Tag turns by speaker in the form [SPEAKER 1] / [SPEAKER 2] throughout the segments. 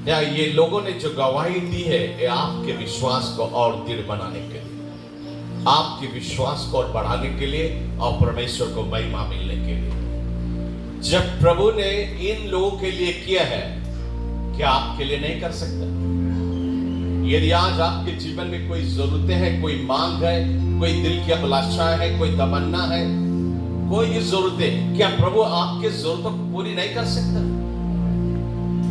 [SPEAKER 1] या ये लोगों ने जो गवाही दी है ये आपके विश्वास को और दृढ़ बनाने के लिए, आपके विश्वास को और बढ़ाने के लिए और परमेश्वर को महिमा मिलने के लिए। जब प्रभु ने इन लोगों के लिए किया है, क्या आपके लिए नहीं कर सकता? यदि आज आपके जीवन में कोई जरूरतें हैं, कोई मांग है, कोई दिल की अभिलाषाएं है, कोई तमन्ना है, कोई जरूरतें, क्या प्रभु आपके जरूरतों को पूरी नहीं कर सकता?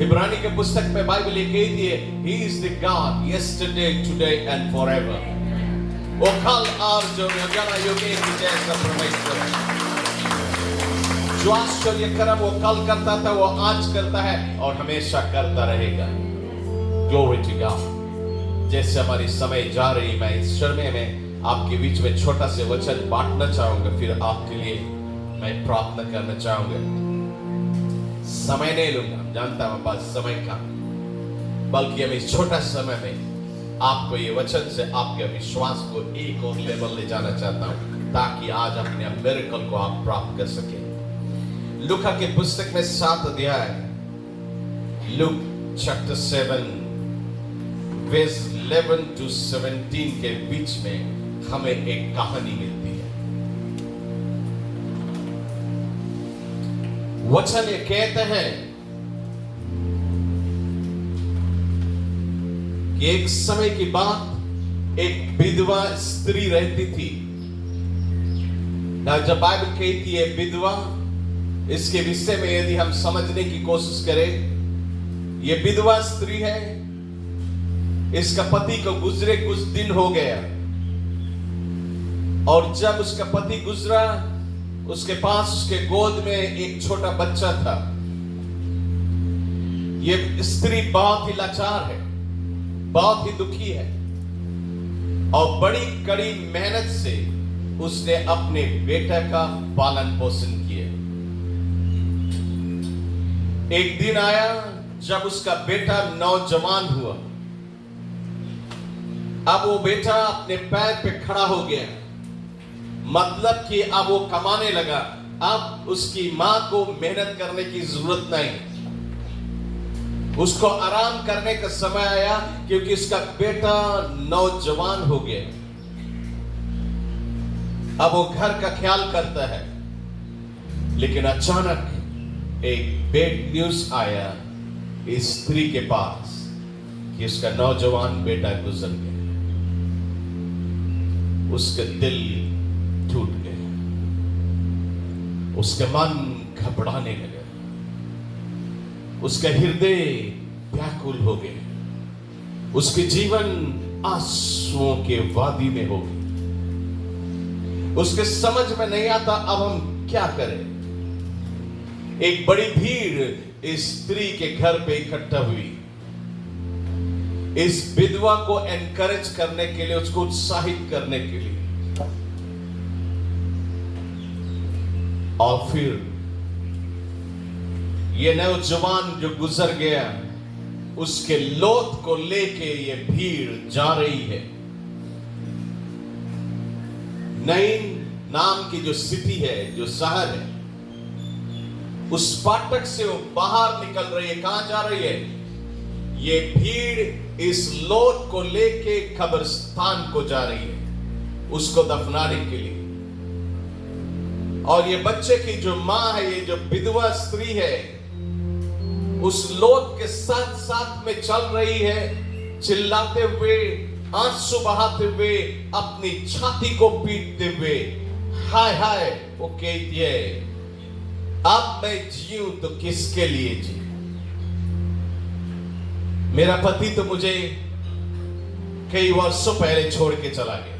[SPEAKER 1] इब्रानी के पुस्तक में बाइबल ये कहती है, He is the God yesterday, today and forever। वो कल और जो युगानुयुगी की जैसा परमेश्वर है। जो आश्चर्य कर्म वो कल करता था, वो आज करता है और हमेशा करता रहेगा। Glory to God। जैसे हमारी समय जा रही, मैं इस समय में आपके बीच में छोटा से वचन बांटना चाहूंगा, फिर आपके लिए मैं प्रार्थना करना चाहूंगा। समय नहीं लूंगा, जानता हूं बस समय का, बल्कि हम इस छोटा समय में आपको ये वचन से आपके विश्वास को एक और लेवल ले जाना चाहता हूं, ताकि आज अपने मिरेकल को आप प्राप्त कर सकें। लूका के पुस्तक में 7 अध्याय, लूक चैप्टर 7 वर्स 11 to 17 के बीच में हमें एक कहानी मिलती है। वचन ये कहते हैं कि एक समय की बात एक विधवा स्त्री रहती थी। जब बाइबल कहती है विधवा, इसके विषय में यदि हम समझने की कोशिश करें, ये विधवा स्त्री है, इसका पति को गुजरे कुछ दिन हो गया, और जब उसका पति गुजरा, उसके पास उसके गोद में एक छोटा बच्चा था। ये स्त्री बहुत ही लाचार है, बहुत ही दुखी है, और बड़ी कड़ी मेहनत से उसने अपने बेटे का पालन पोषण किया। एक दिन आया जब उसका बेटा नौजवान हुआ। अब वो बेटा अपने पैर पे खड़ा हो गया, मतलब कि अब वो कमाने लगा। अब उसकी मां को मेहनत करने की जरूरत नहीं, उसको आराम करने का समय आया, क्योंकि उसका बेटा नौजवान हो गया। अब वो घर का ख्याल करता है। लेकिन अचानक एक बैड न्यूज आया इस स्त्री के पास कि उसका नौजवान बेटा गुजर गया। उसका दिल टूट गया, उसका मन घबराने लगा, उसका हृदय व्याकुल हो गया, उसके जीवन आंसुओं के वादी में हो गई। उसके समझ में नहीं आता अब हम क्या करें। एक बड़ी भीड़ इस स्त्री के घर पे इकट्ठा हुई, इस विधवा को एनकरेज करने के लिए, उसको उत्साहित करने के लिए। और फिर ये नौजवान जो गुजर गया, उसके लोथ को लेके ये भीड़ जा रही है। नईन नाम की जो सिटी है, जो शहर है, उस फाटक से वो बाहर निकल रही है। कहां जा रही है? ये भीड़ इस लोथ को लेके कब्रिस्तान को जा रही है, उसको दफनाने के लिए। और ये बच्चे की जो मां है, ये जो विधवा स्त्री है, उस लोथ के साथ साथ में चल रही है, चिल्लाते हुए, आंसू बहाते हुए, अपनी छाती को पीटते हुए, हाय हाय वो कहती है, अब मैं जीऊं तो किसके लिए जी? मेरा पति तो मुझे कई वर्षों पहले छोड़ के चला गया।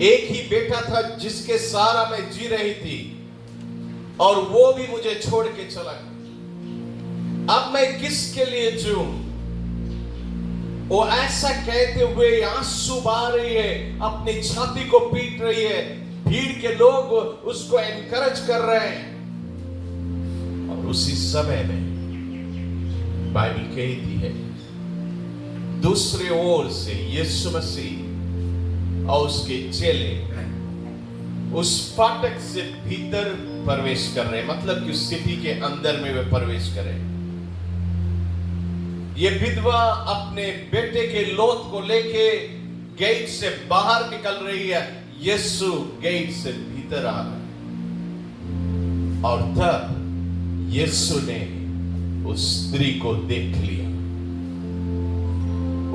[SPEAKER 1] एक ही बेटा था जिसके सहारा मैं जी रही थी, और वो भी मुझे छोड़ के चला गया। अब मैं किसके लिए जीऊं? वो ऐसा कहते हुए आंसू बहा रही है, अपनी छाती को पीट रही है। भीड़ के लोग उसको एनकरेज कर रहे हैं। और उसी समय में बाइबल कहती है, दूसरे ओर से यीशु मसीह और उसके चेले उस फाटक से भीतर प्रवेश कर रहे हैं, मतलब कि उस सिटी के अंदर में वे प्रवेश करें। ये विधवा अपने बेटे के लोथ को लेके गेट से बाहर निकल रही है, यीशु गेट से भीतर आ रहा है। और तब यीशु ने उस स्त्री को देख लिया।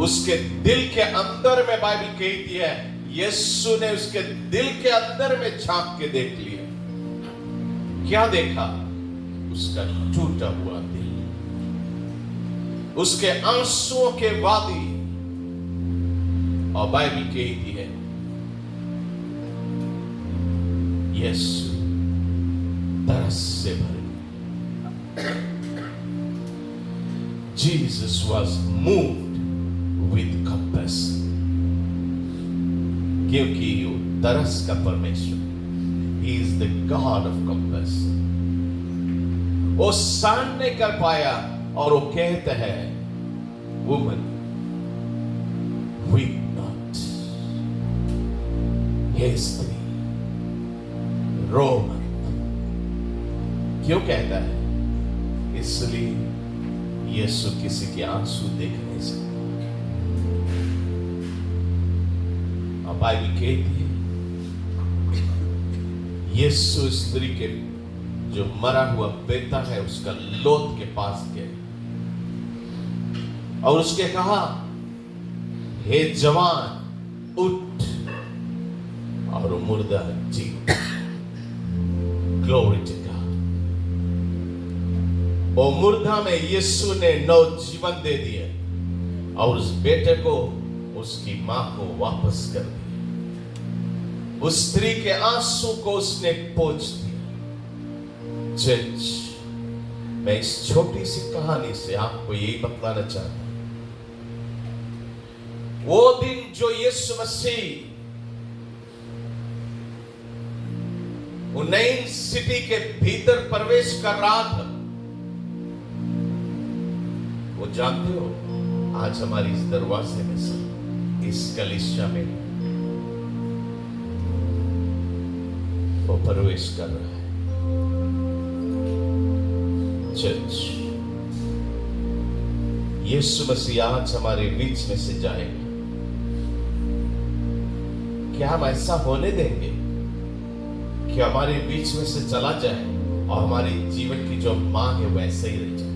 [SPEAKER 1] उसके दिल के अंदर में बाइबल कहती है, यीशु ने उसके दिल के अंदर में झांक के देख लिया। क्या देखा? उसका टूटा हुआ दिल, उसके आंसुओं के वादी। और बाइबल कहती है यीशु तरस से भरे। Jesus was moved with compassion, क्योंकि वो तरस का परमेश्वर, He is the God of compassion। वो सहन नहीं कर पाया और वो कहते हैं, woman weep not, हे स्त्री रो मत। क्यों कहता है? इसलिए यीशु किसी के आंसू देख नहीं सकता। और बाइबल कहती है यीशु स्त्री के जो मरा हुआ बेटा है उसका लोथ के पास गए और उसके कहा, हे जवान उठ, और वो मुर्दा जी। Glory to God. वो मुर्दा में यीशु ने नवजीवन दे दिया और उस बेटे को, उसकी मां को वापस कर दिया। उस स्त्री के आंसू को उसने पोंछ दिया। चर्च, मैं इस छोटी सी कहानी से आपको यही बताना चाहता हूं, वो दिन जो यीशु मसीह वो नई सिटी के भीतर प्रवेश कर रहा था, वो जानते हो आज हमारी इस दरवाजे में से, इस कलीसिया में वो प्रवेश कर रहा है। चर्च, यीशु मसीह आज हमारे बीच में से जाएगा। क्या हम ऐसा होने देंगे कि हमारे बीच में से चला जाए और हमारे जीवन की जो मांग है वैसे ही रह जाए?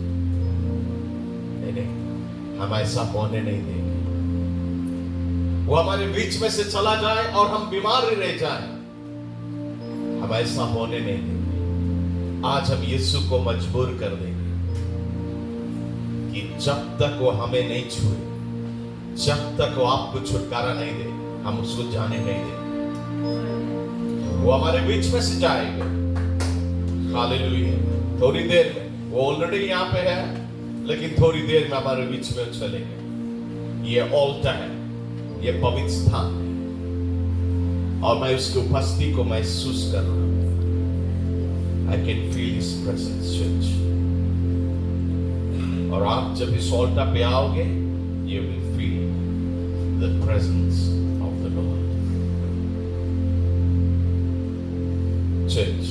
[SPEAKER 1] नहीं नहीं, हम ऐसा होने नहीं देंगे। वो हमारे बीच में से चला जाए और हम बीमार ही रह जाए, हम ऐसा होने नहीं देंगे। आज हम यीशु को मजबूर कर देंगे कि जब तक वो हमें नहीं छुए, जब तक वो आपको छुटकारा नहीं दे, हम उसको जाने नहीं देंगे। वो हमारे बीच में से जाएगा। हालेलुया। थोड़ी देर में, वो ऑलरेडी यहाँ पे है, लेकिन थोड़ी देर में हमारे बीच में चलेगा। ये ऑल्टर है, ये पवित्र स्थान है और मैं उसकी उपस्थिति को महसूस कर रहा हूं। I can feel His presence, church। और आप जब इस ऑल्टर पे आओगे, you will feel the presence of the Lord। Church,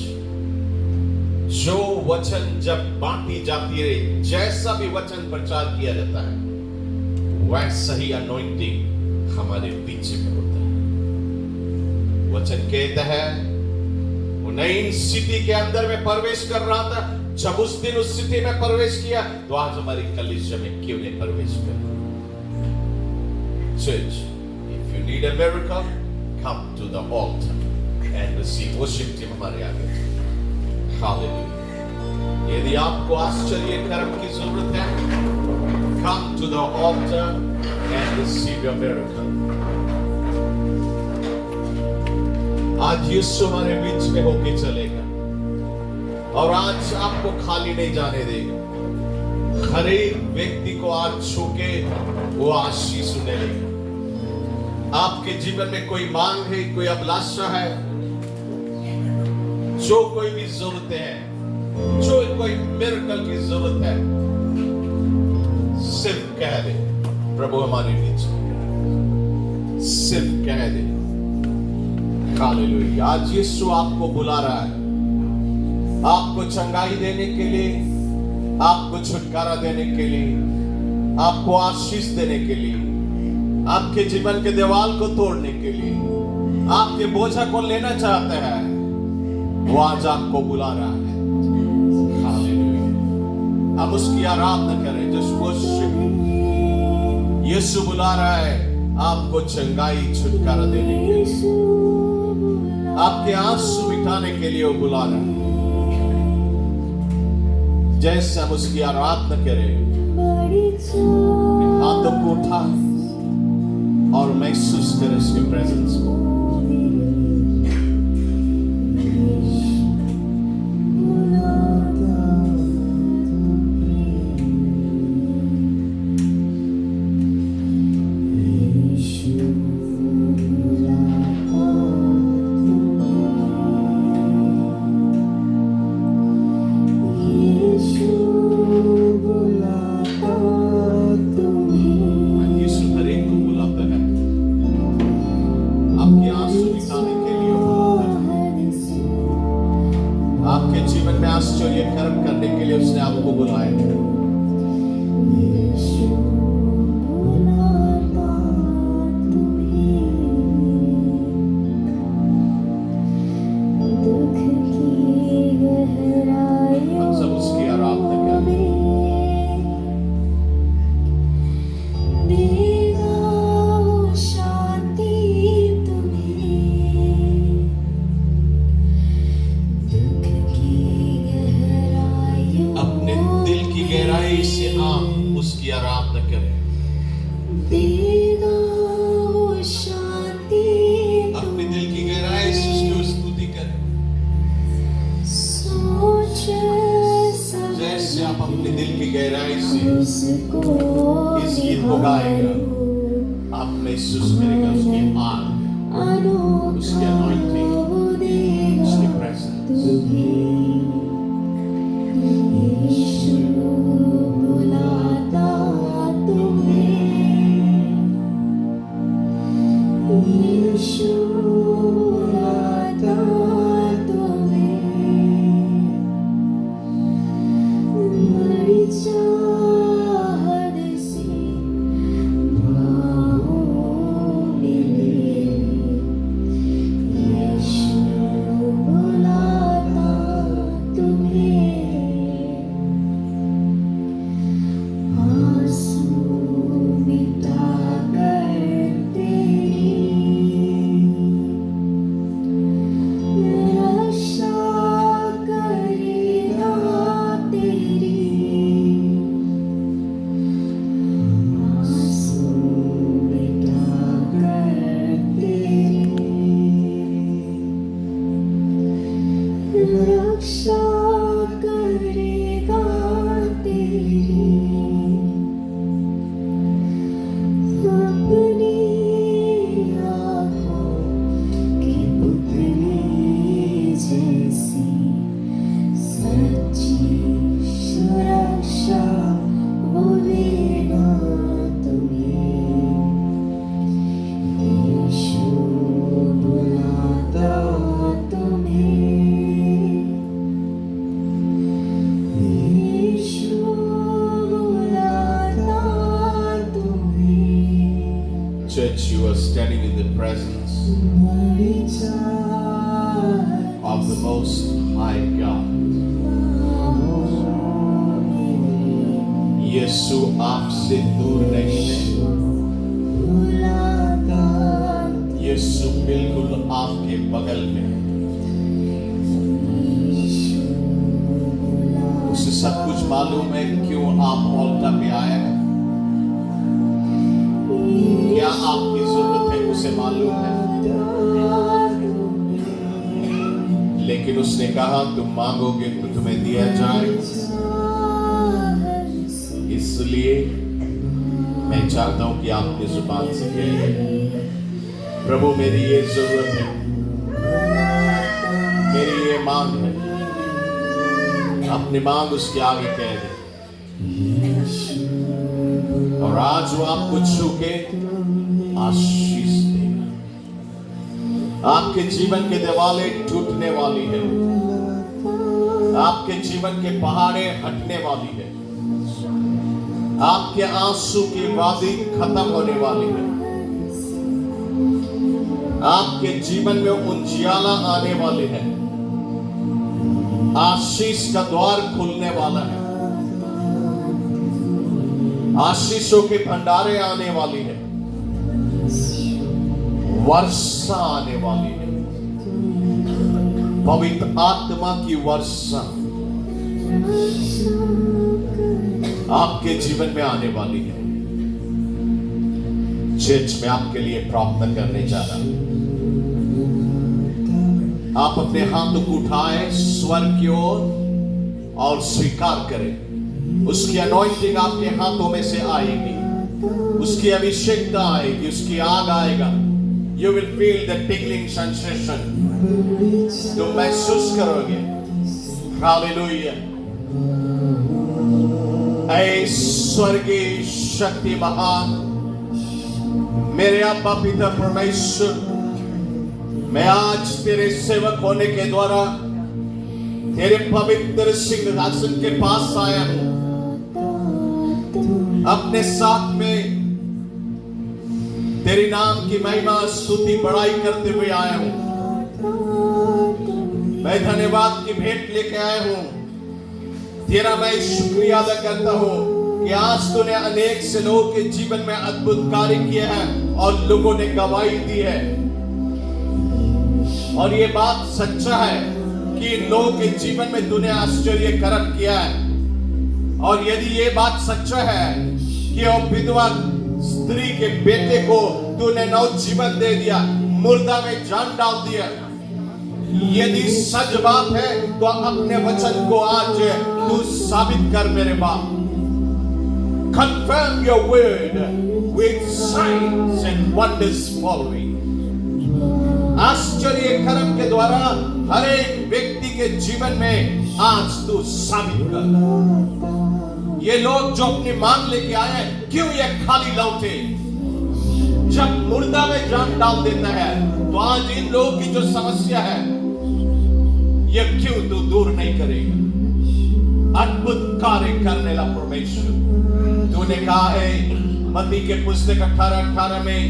[SPEAKER 1] जो वचन जब बांटी जाती है, जैसा भी वचन प्रचार किया जाता है, वैसा ही अनॉइंटिंग हमारे बीच में होता है। वचन कहता है वो नई सिटी के अंदर में प्रवेश कर रहा था। जब उस दिन उस सिटी में प्रवेश किया, तो आज हमारी कलीसिया में क्यों नहीं प्रवेश कर? Church, if you need a miracle, come to the altar and receive। worship team हमारे आगे। Hallelujah। यदि आपको आश्चर्य कर्म की जरूरत है, come to the altar and receive your miracle। आज यीशु हमारे बीच में होके चलेगा और आज आपको खाली नहीं जाने देगा। हर एक व्यक्ति को आज छू के वो आशीष सुनेगा। आपके जीवन में कोई मांग है, कोई अभिलाषा है, जो कोई भी जरूरतें हैं, जो कोई मिरेकल की जरूरत है, सिर्फ कह दे, प्रभु हमारे बीच में, सिर्फ कह दे। हालेलुया। आज यीशु आपको बुला रहा है, आपको चंगाई देने के लिए, आपको छुटकारा देने के लिए, आपको आशीष देने के लिए, आपके जीवन के दीवार को तोड़ने के लिए, आपके बोझा को लेना चाहते हैं, वो आज आपको बुला रहा है। हालेलुया। हम उसकी आराधना करें। Just worship. यीशु बुला रहा है आपको चंगाई छुटकारा देने के लिए, आपके आंसू मिटाने के लिए वो बुला रहा है। जैसे हम उसकी आराधना करें, हाथों को उठाएं और महसूस करें उसके प्रेजेंस को। आपके जीवन में आश्चर्य कर्म करने के लिए उसने आपको बुलाया है। हम सब उसकी आराधना करें। गहराई से आप उसकी आराधना करें। अपने दिल की गहराई से उसकी स्तुति करें। जैसे आप अपने दिल की गहराई से इस गीत को गाएगा, आप महसूस करेगा उसकी आग, उसकी अनॉइंटिंग, उसकी presence. Church, you are standing in the presence of the Most High God. यीशु आपसे दूर नहीं है। यीशु बिल्कुल आपके बगल में है। उसे सब कुछ मालूम है क्यों आप ऑल्टर पे आए हैं। क्या आपकी जरूरत है उसे मालूम है। लेकिन उसने कहा तुम मांगोगे तो तुम्हें दिया जाएगा। इसलिए मैं चाहता हूं कि आप अपनी जुबान से कहें, प्रभु मेरी ये जरूरत है, मेरी ये मांग है। अपनी मांग उसके आगे कह दे और आज वो आपको छू के आशीष देगा। आपके जीवन के दीवारें टूटने वाली है। आपके जीवन के पहाड़े हटने वाली है। आपके आंसू की वादी खत्म होने वाली है। आपके जीवन में उजियाला आने वाले हैं। आशीष का द्वार खुलने वाला है। आशीषों के भंडारे आने वाली है। वर्षा आने वाली है। पवित्र आत्मा की वर्षा आपके जीवन में आने वाली है। चर्च में आपके लिए प्रार्थना करने जा रहा हूं। आप अपने हाथों को उठाएं स्वर्ग की ओर और स्वीकार करें। उसकी अनॉइंटिंग आपके हाथों में से आएगी। उसकी अभिषेकता आएगी। उसकी आग आएगा। You will feel the tingling sensation. तुम महसूस करोगे। हालेलुया। ऐ स्वर्गीय शक्ति महान मेरे अब्बा पिता परमेश्वर, मैं आज तेरे सेवक होने के द्वारा तेरे पवित्र सिंहासन के पास आया हूं। अपने साथ में तेरे नाम की महिमा स्तुति बड़ाई करते हुए आया हूं। मैं धन्यवाद की भेंट लेके आया हूं। तेरा मैं शुक्रिया अदा करता हूं कि आज तूने अनेक से लोगों के जीवन में अद्भुत कार्य किए हैं और लोगों ने गवाही दी है। और ये बात सच्चा है कि इन लोगों के जीवन में तूने आश्चर्य कर्म किया है। और यदि ये बात सच्चा है कि वो विधवा स्त्री के बेटे को तूने नवजीवन दे दिया, मुर्दा में जान डाल दिया, यदि सच बात है तो अपने वचन को आज तू साबित कर मेरे बाप। Confirm your word with signs and wonders following. आश्चर्य कर्म के द्वारा हर एक व्यक्ति के जीवन में आज तू साबित कर। ये लोग जो अपनी मांग लेके आए, क्यों ये खाली लौटे? जब मुर्दा में जान डाल देता है तो आज इन लोगों की जो समस्या है ये क्यों तू दूर नहीं करेगा? अद्भुत कार्य करने ला परमेश्वर। तूने कहा है मत्ती के पुस्तक 18:18 में,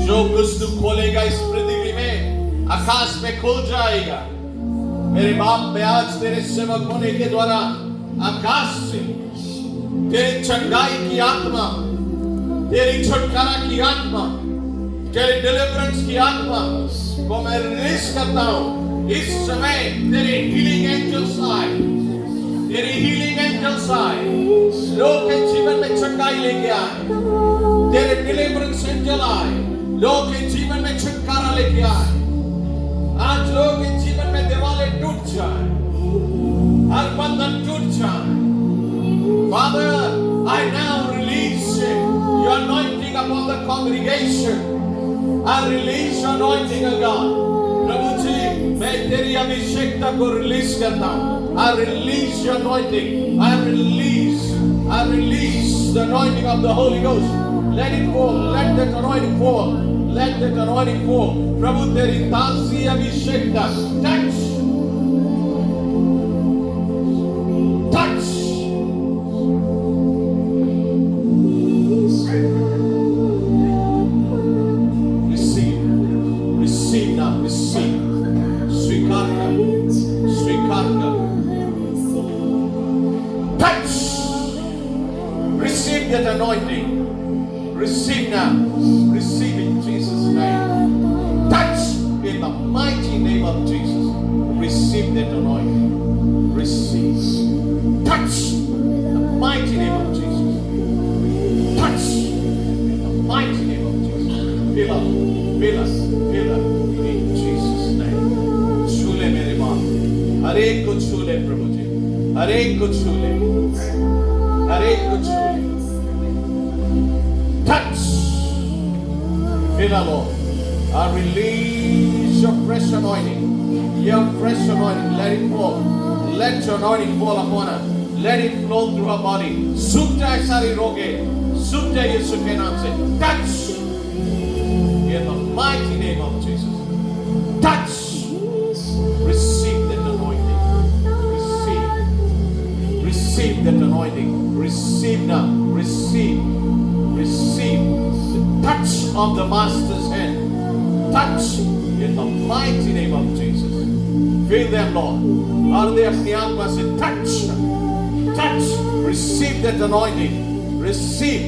[SPEAKER 1] जो कुछ तू खोलेगा इस पृथ्वी में आकाश में खुल जाएगा। मेरे बाप, मैं आज तेरे सेवक होने के द्वारा आकाश से तेरी चंगाई की आत्मा, तेरी छुटकारा की आत्मा, तेरी डिलीवरेंस की आत्मा को मैं रिलीज करता हूं। इस समय तेरे हीलिंग एंजल्स आए, तेरी हीलिंग एंजल्स आए, लोग के जीवन में चंगाई लेके आए। तेरे डिलीवरेंस एंजल आए, लोग के जीवन में छुटकारा लेके आए। आज लोग के जीवन में दीवारें टूट जाए, हर बंधन टूट जाए। Father, I now release your anointing upon the congregation. I release your anointing, O God. प्रभु जी, मैं तेरी अभिषेकता को रिलीज करता हूँ। I release your anointing. I release the anointing of the Holy Ghost. Let it fall. Let that anointing fall. Let that anointing fall. प्रभु तेरी ताज़ी अभिषेकता touch. That anointing, receive now, receive in Jesus' name. Touch in the mighty name of Jesus. Receive that anointing, receive. Touch in the mighty name of Jesus. Touch in the mighty name of Jesus. Fill up, fill us, fill up in Jesus' name. छूले मेरे बाप, हर एक को छूले प्रभु जी, हर एक को छूले, हर एक को छूले। Touch, fill up, Lord. I release your fresh anointing, your fresh anointing. Let it fall. Let your anointing fall upon her. Let it flow through her body. सूख जाए सारी रोगे, सूख जाए यीशु के नाम से. Touch in the mighty name of Jesus. Touch. Receive that anointing. Receive that anointing. Receive now. Receive. of the Master's hand. Touch in the mighty name of Jesus. Fill them, Lord. और दे अपनी आत्मा से touch. Receive that anointing. Receive.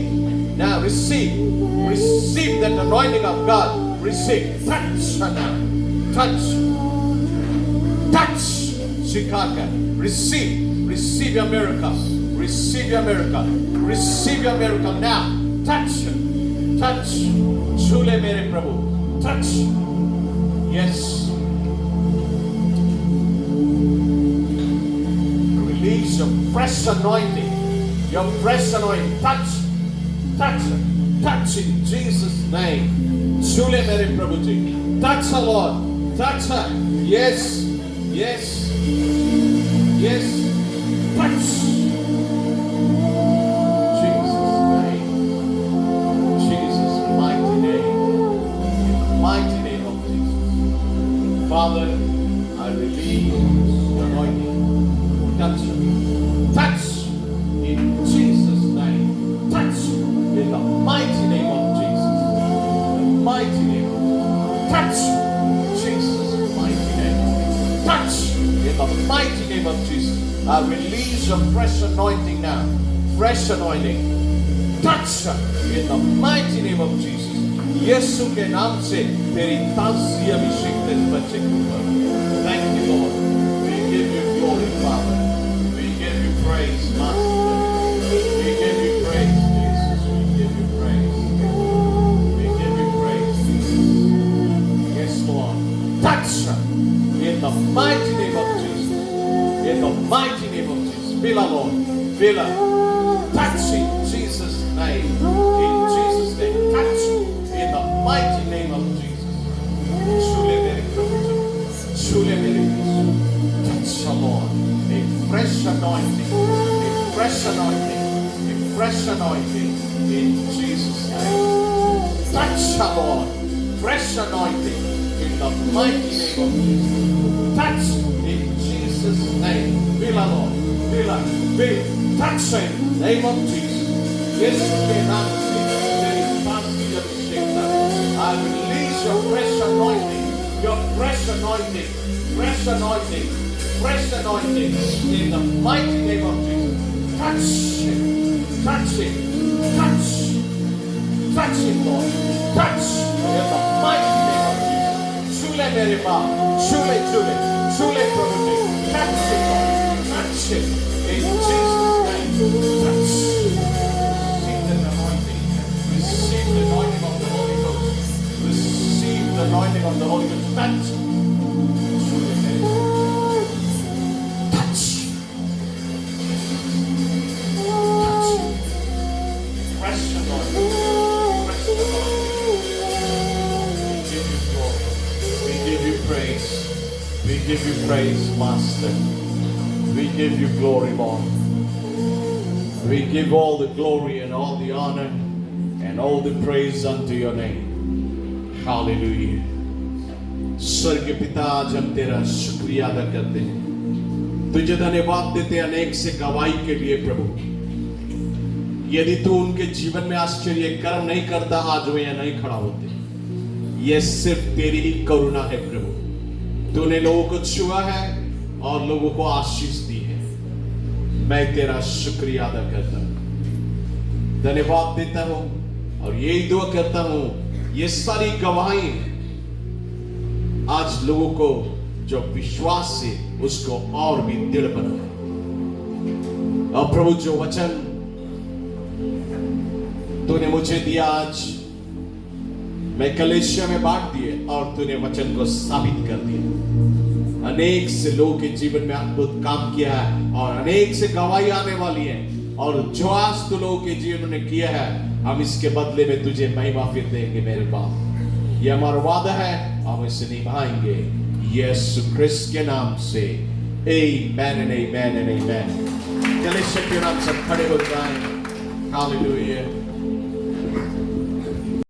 [SPEAKER 1] Now receive that anointing of God. Receive. Touch now. Touch. Shikaka. Receive your miracle. Receive your miracle. Receive your miracle now. Touch. Chule mere Prabhu. Touch. Yes. Release your fresh anointing. Your fresh anointing. Touch in Jesus' name. Chule mere Prabhu ji. Touch her, Lord. Touch her. Yes. Touch. Jesus' mighty name. Mighty name of Jesus. Father, I release the anointing. Touch in Jesus' name. Touch in the mighty name of Jesus. The mighty name. Touch Jesus' mighty name. Touch in the mighty name of Jesus. I release a fresh anointing now. Fresh anointing. Touch in the mighty name of Jesus. यीशु के नाम से तेरी ताज़ी अभिषेक इस बच्चे के ऊपर. Thank you, Lord. We give you glory, Father. We give you praise, Master. We give you praise, Jesus. We give you praise. We give you praise, Jesus. Yes, Lord. Touch in the mighty name of Jesus. In the mighty name of Jesus. Fill her, Lord. Fill her. Touch in Jesus' name. In Jesus' name. Touch in the mighty name of Jesus. Shule mere Prabhu. Touch her, Lord. A fresh anointing. A fresh anointing. A fresh anointing. In Jesus' name. Touch her, Lord. Fresh anointing. In the mighty name of Jesus. Touch in Jesus' name. Fill her, Lord. Fill her. Touch her in the name of Jesus. Yes, के नाम से तेरी ताज़ी अभिषेक. I release your fresh anointing. Your fresh anointing. Fresh anointing. Fresh anointing. In the mighty name of Jesus. Touch it. Touch it. Touch. Touch it, Lord. Touch in the mighty name of Jesus. Shule mere baap. Shule Prabhu ji. Touch it, Lord. Touch it. In Jesus' name. Touch. Receive the anointing of the Holy Ghost. Receive the anointing of the Holy Ghost. Touch. Touch. Fresh anointing. Fresh anointing. We give you glory. We give you praise. We give you praise, Master. We give you glory, Lord. We give all the glory and all the honor and all the praise unto your name. Hallelujah. स्वर्ग पिता, आज हम तेरा शुक्रिया अदा करते हैं. तुझे धन्यवाद देते हैं अनेक से गवाही के लिए प्रभु. यदि तू उनके जीवन में आश्चर्य कर्म नहीं करता, आज वे यहाँ नहीं खड़ा होते. ये सिर्फ तेरी ही करुणा है प्रभु. तूने लोगों को छुआ है और लोगों को आशीष दी है. मैं तेरा शुक्रिया अदा करता हूं, धन्यवाद देता हूं और यही दुआ करता हूं ये सारी गवाही आज लोगों को जो विश्वास से उसको और भी दृढ़ बनाए. और प्रभु जो वचन तूने मुझे दिया आज मैं कलेशिया में बांट दिए और तूने वचन को साबित कर दिया. अनेक से लोगों के जीवन में अद्भुत काम किया है और अनेक से गवाही आने वाली है. और जो आज तू लोगों के जीवन में किया है, हम इसके बदले में तुझे महिमा फिर देंगे मेरे बाप. ये हमारा वादा है, हम इसे निभाएंगे यीशु क्रिस्त के नाम से. Amen and amen and amen. कलेशिया के नाम से खड़े हो जाएं. हालेलुया.